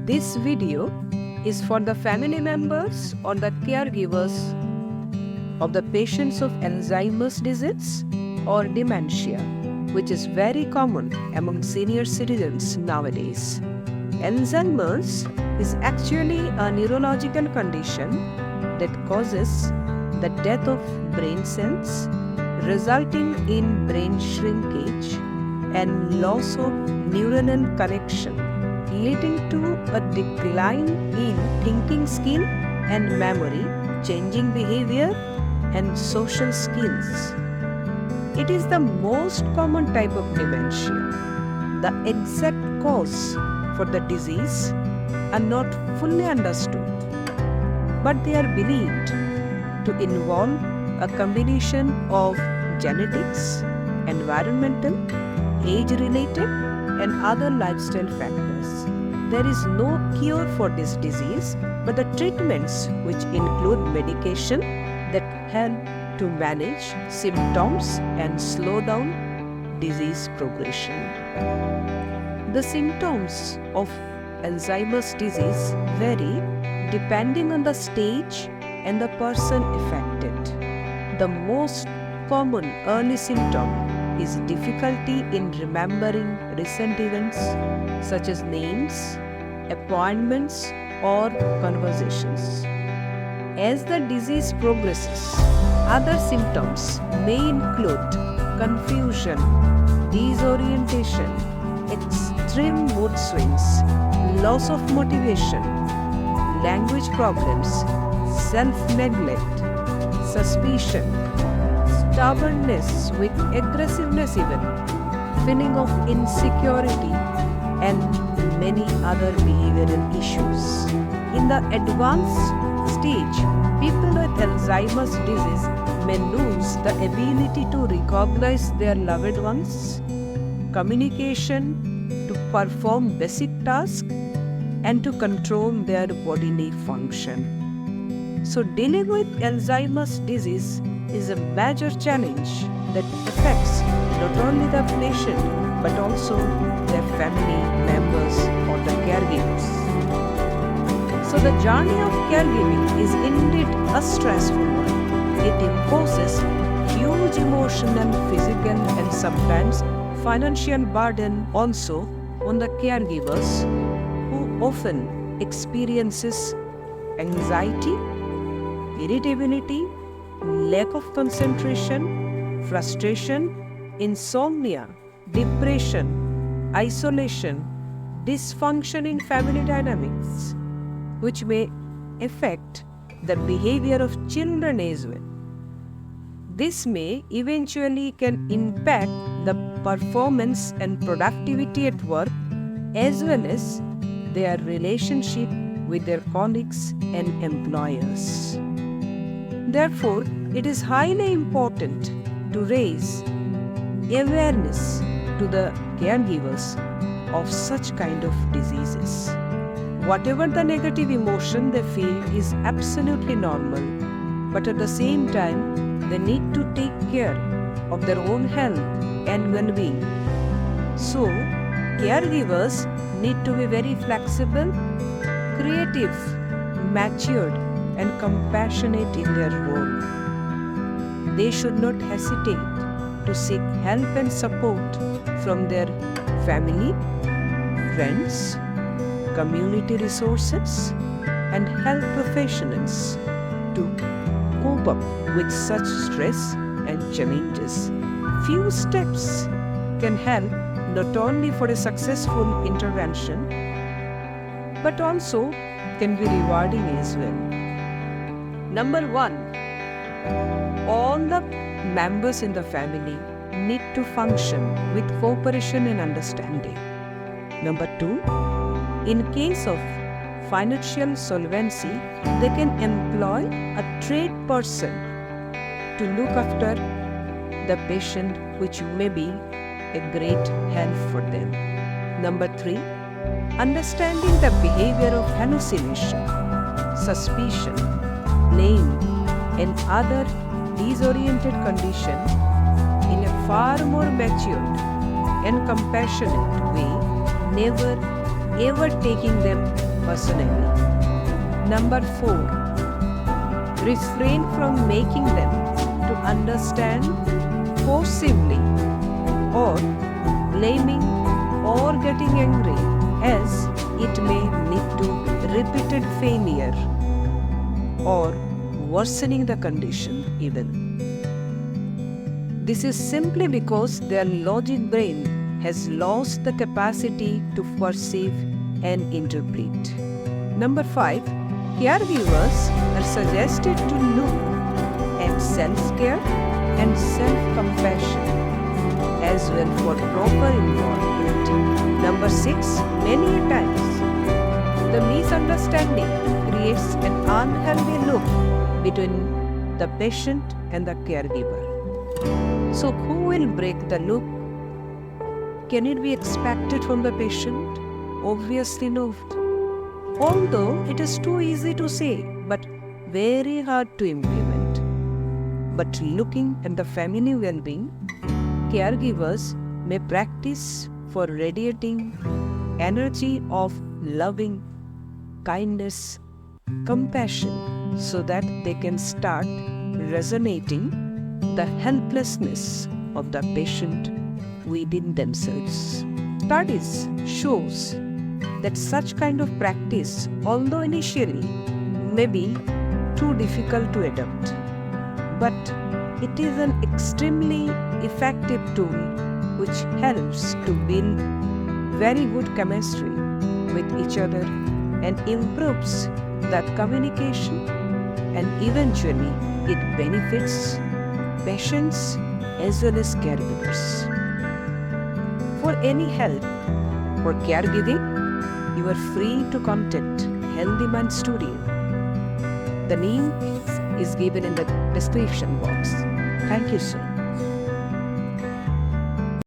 This video is for the family members or the caregivers of the patients of Alzheimer's disease or dementia, which is very common among senior citizens nowadays. Alzheimer's is actually a neurological condition that causes the death of brain cells, resulting in brain shrinkage and loss of neuronal connection, leading to a decline in thinking skill and memory, changing behavior and social skills. It is the most common type of dementia. The exact cause for the disease are not fully understood, but they are believed to involve a combination of genetics, environmental, age-related, and other lifestyle factors. There is no cure for this disease, but the treatments, which include medication that help to manage symptoms and slow down disease progression. The symptoms of Alzheimer's disease vary depending on the stage and the person affected. The most common early symptom is difficulty in remembering recent events such as names, appointments, or conversations. As the disease progresses, other symptoms may include confusion, disorientation, extreme mood swings, loss of motivation, language problems, self-neglect, suspicion, stubbornness with aggressiveness even, feeling of insecurity, and many other behavioral issues. In the advanced stage, people with Alzheimer's disease may lose the ability to recognize their loved ones, communication, to perform basic tasks, and to control their bodily function. So dealing with Alzheimer's disease is a major challenge that affects not only the patient but also their family members or the caregivers. So the journey of caregiving is indeed a stressful one. It imposes huge emotional, physical, and sometimes financial burden also on the caregivers, who often experiences anxiety, irritability, lack of concentration, frustration, insomnia, depression, isolation, dysfunction in family dynamics, which may affect the behavior of children as well. This may eventually can impact the performance and productivity at work, as well as their relationship with their colleagues and employers. Therefore, it is highly important to raise awareness to the caregivers of such kind of diseases. Whatever the negative emotion they feel is absolutely normal, but at the same time, they need to take care of their own health and well-being. So, caregivers need to be very flexible, creative, matured, and compassionate in their role. They should not hesitate to seek help and support from their family, friends, community resources, and health professionals to cope up with such stress and challenges. Few steps can help not only for a successful intervention, but also can be rewarding as well. Number 1, all the members in the family need to function with cooperation and understanding. Number 2, in case of financial solvency, they can employ a trained person to look after the patient, which may be a great help for them. Number 3, understanding the behavior of hallucination, suspicion, blame, and other disoriented condition in a far more matured and compassionate way, never ever taking them personally. Number 4, refrain from making them to understand forcibly or blaming or getting angry, as it may lead to repeated failure or worsening the condition even. This is simply because their logic brain has lost the capacity to perceive and interpret. Number 5, caregivers are suggested to look at self-care and self-compassion as well for proper involvement. Number 6, many times the misunderstanding creates an unhealthy loop between the patient and the caregiver. So who will break the loop? Can it be expected from the patient? Obviously not. Although it is too easy to say, but very hard to implement. But looking at the family well-being, caregivers may practice for radiating energy of loving kindness, compassion, so that they can start resonating the helplessness of the patient within themselves. Studies shows that such kind of practice, although initially may be too difficult to adopt, but it is an extremely effective tool which helps to build very good chemistry with each other and improves that communication, and eventually it benefits patients as well as caregivers. For any help for caregiving, you are free to contact Healthy Mind Studio. The link is given in the description box. Thank you so much.